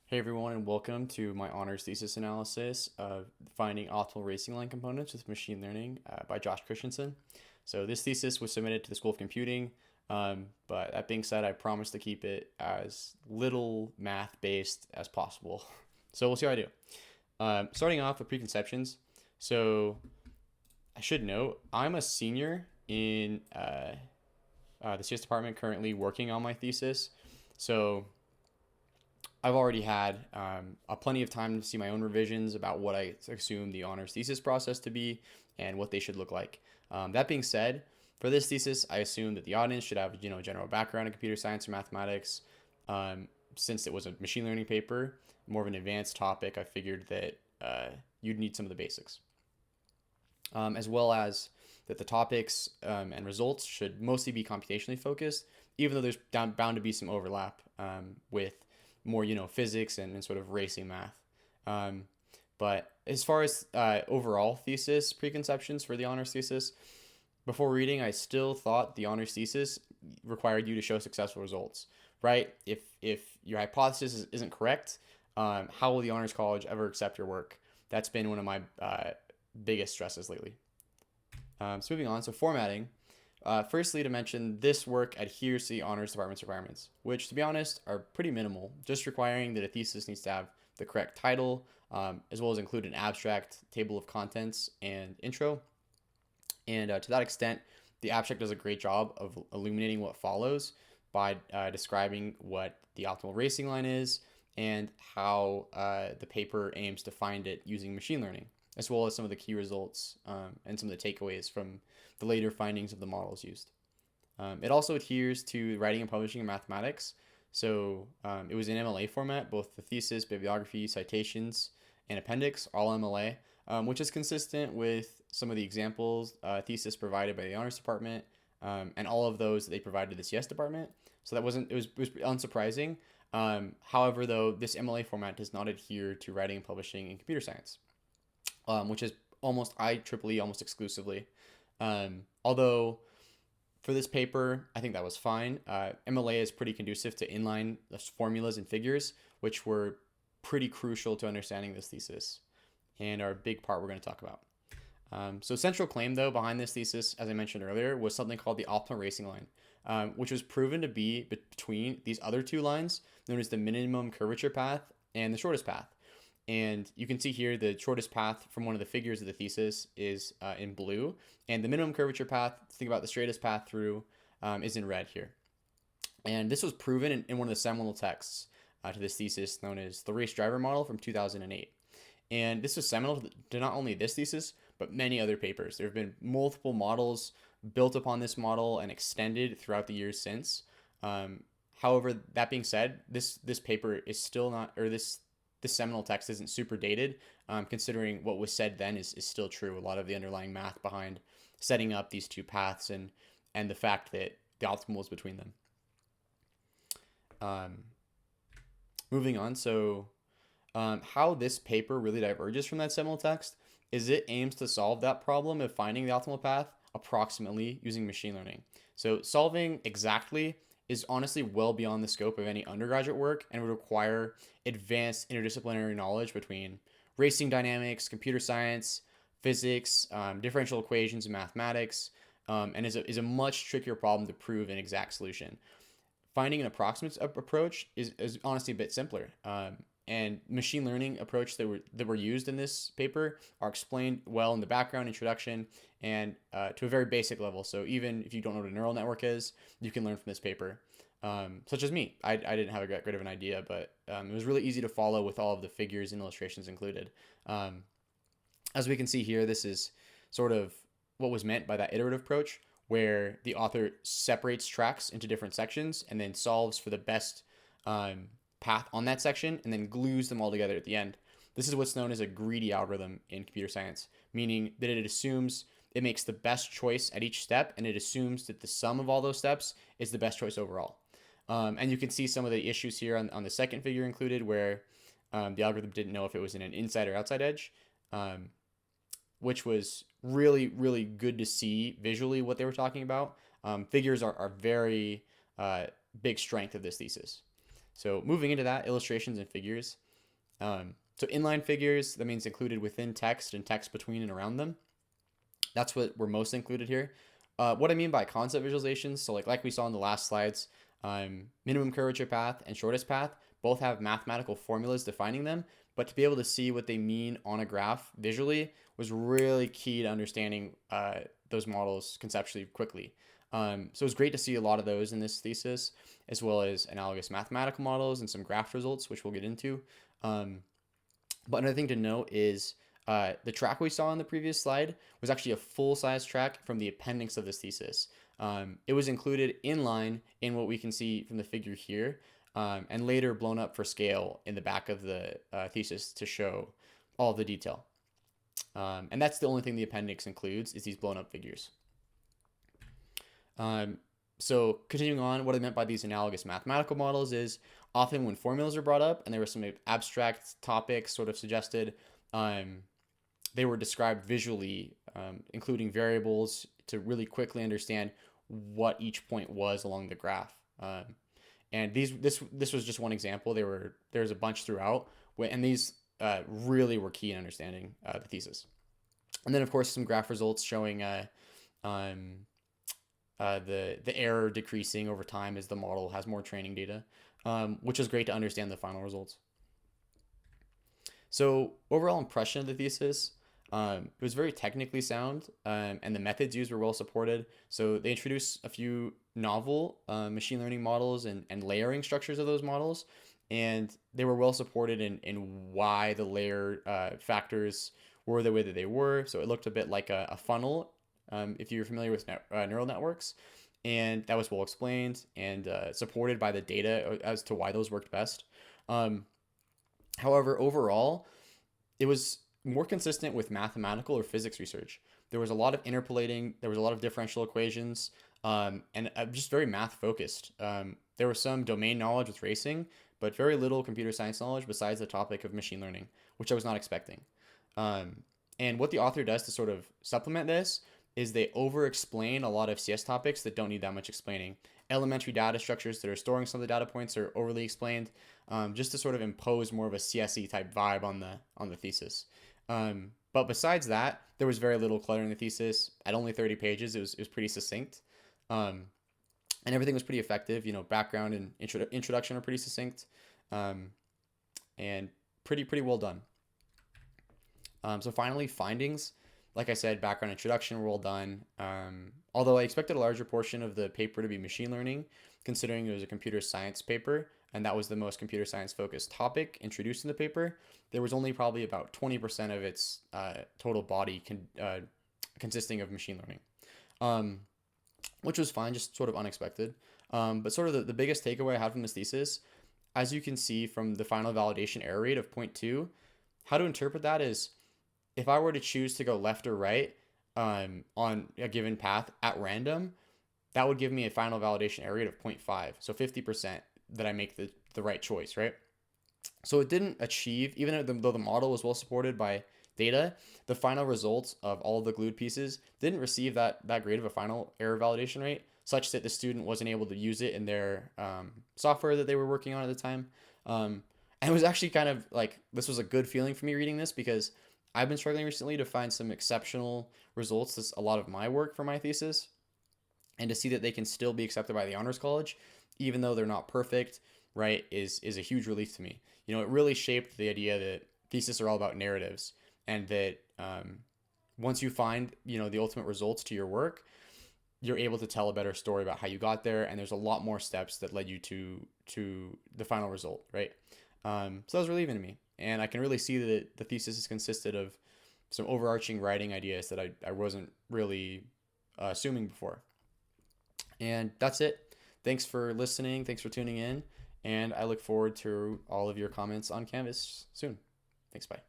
Hey everyone, and welcome to my honors thesis analysis of finding optimal racing line components with machine learning by Josh Christensen. So this thesis was submitted to the School of Computing, but that being said, I promise to keep it as little math based as possible. So we'll see how I do. Starting off with preconceptions. So I should note I'm a senior in the CS department currently working on my thesis. So I've already had a plenty of time to see my own revisions about what I assume the honors thesis process to be and what they should look like. That being said, for this thesis, I assume that the audience should have general background in computer science or mathematics. Since it was a machine learning paper, more of an advanced topic, I figured that you'd need some of the basics, as well as that the topics and results should mostly be computationally focused, even though there's bound to be some overlap with more physics and sort of racing math. Um, but as far as overall thesis preconceptions for the honors thesis, before reading, I still thought the honors thesis required you to show successful results. Right? If your hypothesis isn't correct, how will the honors college ever accept your work? That's been one of my biggest stresses lately. So moving on, so formatting. Firstly, to mention, this work adheres to the honors department's requirements, which, to be honest, are pretty minimal, just requiring that a thesis needs to have the correct title, as well as include an abstract, table of contents, and intro. And to that extent, the abstract does a great job of illuminating what follows by describing what the optimal racing line is and how the paper aims to find it using machine learning, as well as some of the key results and some of the takeaways from the later findings of the models used. It also adheres to writing and publishing in mathematics. So it was in MLA format, both the thesis, bibliography, citations, and appendix, all MLA, which is consistent with some of the examples thesis provided by the honors department and all of those that they provided to the CS department. So that it was unsurprising. However, though, this MLA format does not adhere to writing and publishing in computer science, which is almost IEEE almost exclusively. Although for this paper, I think that was fine. MLA is pretty conducive to inline formulas and figures, which were pretty crucial to understanding this thesis and are a big part we're going to talk about. So central claim, though, behind this thesis, as I mentioned earlier, was something called the optimal racing line, which was proven to be between these other two lines, known as the minimum curvature path and the shortest path. And you can see here the shortest path from one of the figures of the thesis is in blue, and the minimum curvature path, think about the straightest path through, is in red here. And this was proven in one of the seminal texts to this thesis known as the race driver model from 2008. And this was seminal to not only this thesis, but many other papers. There have been multiple models built upon this model and extended throughout the years since. However, that being said, this paper is still not, or this seminal text isn't super dated, considering what was said then is still true. A lot of the underlying math behind setting up these two paths and the fact that the optimal is between them. Moving on, so how this paper really diverges from that seminal text is it aims to solve that problem of finding the optimal path approximately using machine learning. So solving exactly is honestly well beyond the scope of any undergraduate work and would require advanced interdisciplinary knowledge between racing dynamics, computer science, physics, differential equations, and mathematics, and is a much trickier problem to prove an exact solution. Finding an approximate approach is honestly a bit simpler. And machine learning approach that were used in this paper are explained well in the background introduction and to a very basic level. So even if you don't know what a neural network is, you can learn from this paper. Such as me, I didn't have a great of an idea, but it was really easy to follow with all of the figures and illustrations included. As we can see here, this is sort of what was meant by that iterative approach, where the author separates tracks into different sections and then solves for the best path on that section and then glues them all together at the end. This is what's known as a greedy algorithm in computer science, meaning that it assumes it makes the best choice at each step and it assumes that the sum of all those steps is the best choice overall. And you can see some of the issues here on the second figure included where the algorithm didn't know if it was in an inside or outside edge, which was really, really good to see visually what they were talking about. Figures are very big strength of this thesis. So moving into that, illustrations and figures. So inline figures, that means included within text and text between and around them. That's what we're most included here. What I mean by concept visualizations, so like we saw in the last slides, minimum curvature path and shortest path both have mathematical formulas defining them, but to be able to see what they mean on a graph visually was really key to understanding those models conceptually quickly. So it was great to see a lot of those in this thesis, as well as analogous mathematical models and some graph results, which we'll get into. But another thing to note is the track we saw in the previous slide was actually a full-size track from the appendix of this thesis. It was included in line in what we can see from the figure here, and later blown up for scale in the back of the thesis to show all of the detail. And that's the only thing the appendix includes, is these blown up figures. So continuing on, what I meant by these analogous mathematical models is often when formulas are brought up and there were some abstract topics sort of suggested, they were described visually, including variables to really quickly understand what each point was along the graph. And this was just one example. There was a bunch throughout, and these really were key in understanding the thesis. And then of course some graph results showing the error decreasing over time as the model has more training data, which is great to understand the final results. So overall impression of the thesis, it was very technically sound, and the methods used were well supported. So they introduced a few novel machine learning models and layering structures of those models, and they were well supported in why the layer factors were the way that they were. So it looked a bit like a funnel, if you're familiar with neural networks, and that was well explained and supported by the data as to why those worked best. However, overall, it was more consistent with mathematical or physics research. There was a lot of interpolating, there was a lot of differential equations, and just very math focused. There was some domain knowledge with racing, but very little computer science knowledge besides the topic of machine learning, which I was not expecting. And what the author does to sort of supplement this is they over-explain a lot of CS topics that don't need that much explaining. Elementary data structures that are storing some of the data points are overly explained, just to sort of impose more of a CSE type vibe on the thesis. But besides that, there was very little clutter in the thesis. At only 30 pages, it was pretty succinct, and everything was pretty effective. You know, background and introduction are pretty succinct, and pretty well done. So finally, findings. Like I said, background introduction were well done. Although I expected a larger portion of the paper to be machine learning, considering it was a computer science paper, and that was the most computer science focused topic introduced in the paper, there was only probably about 20% of its total body consisting of machine learning, which was fine, just sort of unexpected. But sort of the biggest takeaway I had from this thesis, as you can see from the final validation error rate of 0.2, how to interpret that is, if I were to choose to go left or right on a given path at random, that would give me a final validation error rate of 0.5. So 50% that I make the right choice, right? So it didn't achieve, even though the model was well supported by data, the final results of all of the glued pieces didn't receive that great of a final error validation rate, such that the student wasn't able to use it in their software that they were working on at the time. And it was actually kind of like, this was a good feeling for me reading this, because I've been struggling recently to find some exceptional results. This is a lot of my work for my thesis, and to see that they can still be accepted by the Honors College, even though they're not perfect, right, is a huge relief to me. You know, it really shaped the idea that theses are all about narratives, and that once you find, you know, the ultimate results to your work, you're able to tell a better story about how you got there, and there's a lot more steps that led you to the final result, right? So that was relieving to me. And I can really see that the thesis is consisted of some overarching writing ideas that I wasn't really assuming before. And that's it. Thanks for listening. Thanks for tuning in. And I look forward to all of your comments on Canvas soon. Thanks. Bye.